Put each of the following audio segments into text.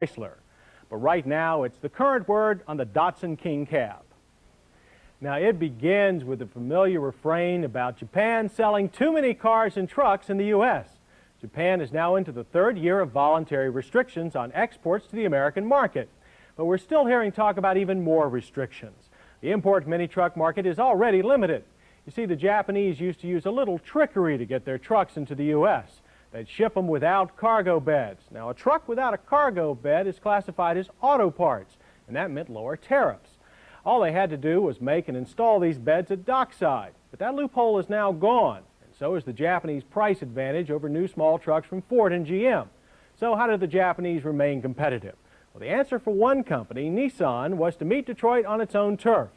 Chrysler. But right now, it's the current word on the Datsun King Cab. Now, it begins with the familiar refrain about Japan selling too many cars and trucks in the U.S. Japan is now into the third year of voluntary restrictions on exports to the American market. But we're still hearing talk about even more restrictions. The import mini-truck market is already limited. You see, the Japanese used to use a little trickery to get their trucks into the U.S. They'd ship them without cargo beds. Now, a truck without a cargo bed is classified as auto parts, and that meant lower tariffs. All they had to do was make and install these beds at dockside. But that loophole is now gone, and so is the Japanese price advantage over new small trucks from Ford and GM. So how did the Japanese remain competitive? Well, the answer for one company, Nissan, was to meet Detroit on its own turf.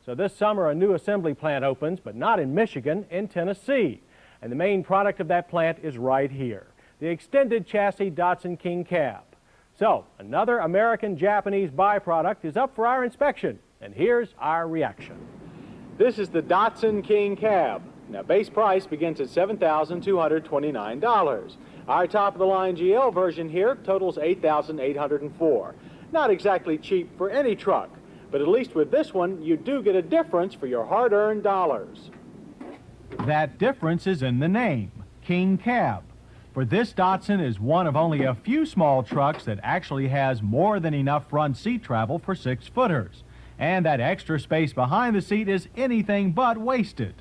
So this summer, a new assembly plant opens, but not in Michigan, in Tennessee. And the main product of that plant is right here, the extended chassis Datsun King Cab. So, another American-Japanese byproduct is up for our inspection, and here's our reaction. This is the Datsun King Cab. Now, base price begins at $7,229. Our top-of-the-line GL version here totals $8,804. Not exactly cheap for any truck, but at least with this one, you do get a difference for your hard-earned dollars. That difference is in the name, King Cab. For this Datsun is one of only a few small trucks that actually has more than enough front seat travel for 6-footers. And that extra space behind the seat is anything but wasted.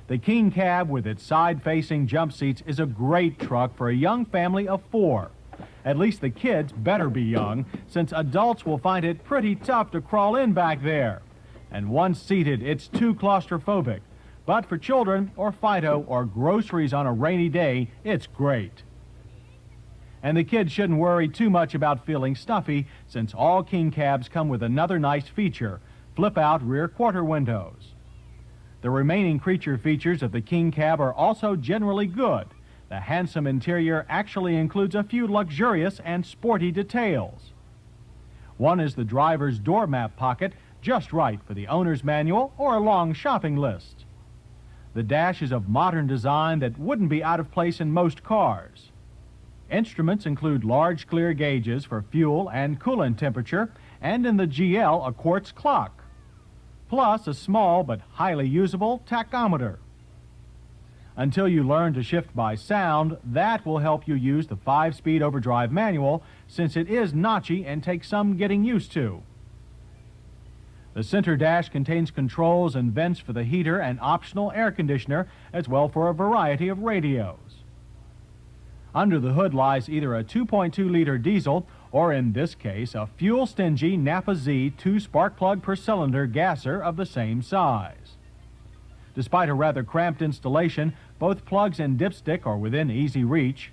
The King Cab with its side-facing jump seats is a great truck for a young family of 4. At least the kids better be young, since adults will find it pretty tough to crawl in back there. And once seated, it's too claustrophobic. But for children, or Fido, or groceries on a rainy day, it's great. And the kids shouldn't worry too much about feeling stuffy, since all King Cabs come with another nice feature, flip-out rear quarter windows. The remaining creature features of the King Cab are also generally good. The handsome interior actually includes a few luxurious and sporty details. One is the driver's door map pocket, just right for the owner's manual or a long shopping list. The dash is of modern design that wouldn't be out of place in most cars. Instruments include large clear gauges for fuel and coolant temperature, and in the GL, a quartz clock, plus a small but highly usable tachometer. Until you learn to shift by sound, that will help you use the 5-speed overdrive manual, since it is notchy and takes some getting used to. The center dash contains controls and vents for the heater and optional air conditioner, as well for a variety of radios. Under the hood lies either a 2.2-liter diesel, or in this case, a fuel-stingy Napa Z 2 spark plug per cylinder gasser of the same size. Despite a rather cramped installation, both plugs and dipstick are within easy reach,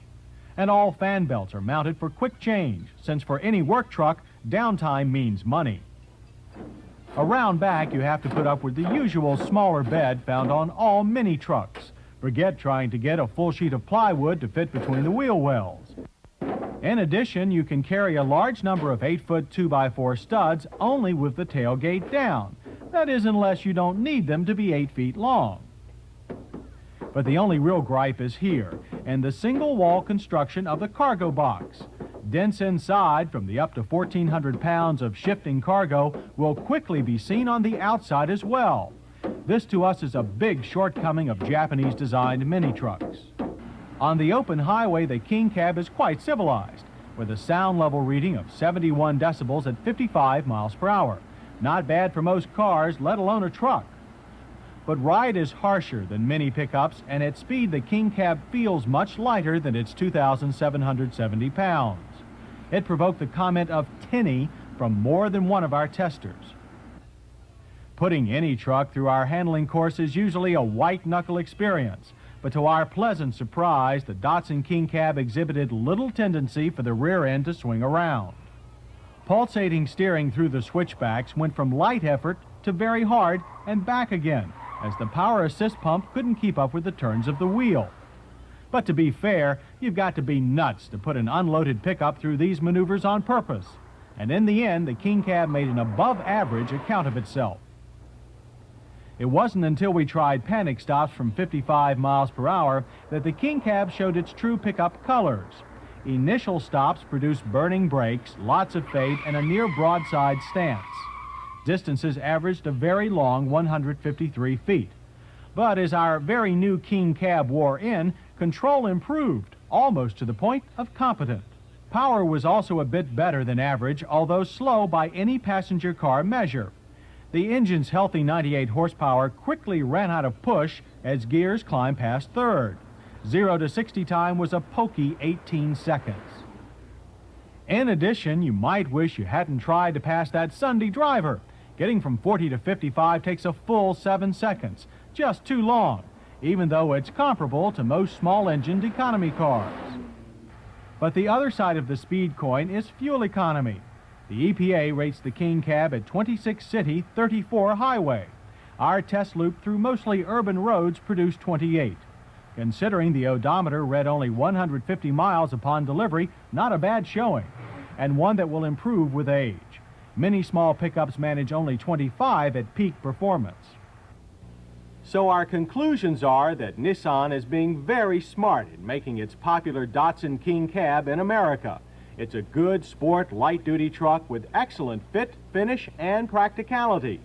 and all fan belts are mounted for quick change, since for any work truck, downtime means money. Around back, you have to put up with the usual smaller bed found on all mini trucks. Forget trying to get a full sheet of plywood to fit between the wheel wells. In addition, you can carry a large number of 8-foot 2x4 studs only with the tailgate down. That is, unless you don't need them to be 8 feet long. But the only real gripe is here, and the single-wall construction of the cargo box. Dense inside from the up to 1,400 pounds of shifting cargo will quickly be seen on the outside as well. This to us is a big shortcoming of Japanese-designed mini-trucks. On the open highway, the King Cab is quite civilized, with a sound level reading of 71 decibels at 55 miles per hour. Not bad for most cars, let alone a truck. But ride is harsher than mini pickups, and at speed the King Cab feels much lighter than its 2,770 pounds. It provoked the comment of tinny from more than one of our testers. Putting any truck through our handling course is usually a white-knuckle experience, but to our pleasant surprise, the Datsun King Cab exhibited little tendency for the rear end to swing around. Pulsating steering through the switchbacks went from light effort to very hard and back again, as the power assist pump couldn't keep up with the turns of the wheel. But to be fair, you've got to be nuts to put an unloaded pickup through these maneuvers on purpose. And in the end, the King Cab made an above-average account of itself. It wasn't until we tried panic stops from 55 miles per hour that the King Cab showed its true pickup colors. Initial stops produce burning brakes, lots of fade, and a near broadside stance. Distances averaged a very long 153 feet. But as our very new King cab wore in, control improved, almost to the point of competent. Power was also a bit better than average, although slow by any passenger car measure. The engine's healthy 98 horsepower quickly ran out of push as gears climbed past third. 0 to 60 time was a pokey 18 seconds. In addition, you might wish you hadn't tried to pass that Sunday driver. Getting from 40 to 55 takes a full 7 seconds. Just too long, even though it's comparable to most small-engined economy cars. But the other side of the speed coin is fuel economy. The EPA rates the King cab at 26 city, 34 highway. Our test loop through mostly urban roads produced 28. Considering the odometer read only 150 miles upon delivery, not a bad showing, and one that will improve with age. Many small pickups manage only 25 at peak performance. So our conclusions are that Nissan is being very smart in making its popular Datsun King cab in America. It's a good sport light-duty truck with excellent fit, finish, and practicality.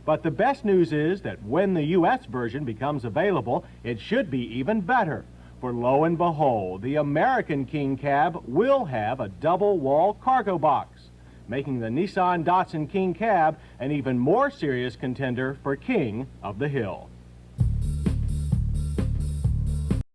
But the best news is that when the U.S. version becomes available, it should be even better. For lo and behold, the American King cab will have a double-wall cargo box, making the Nissan Datsun King cab an even more serious contender for King of the Hill.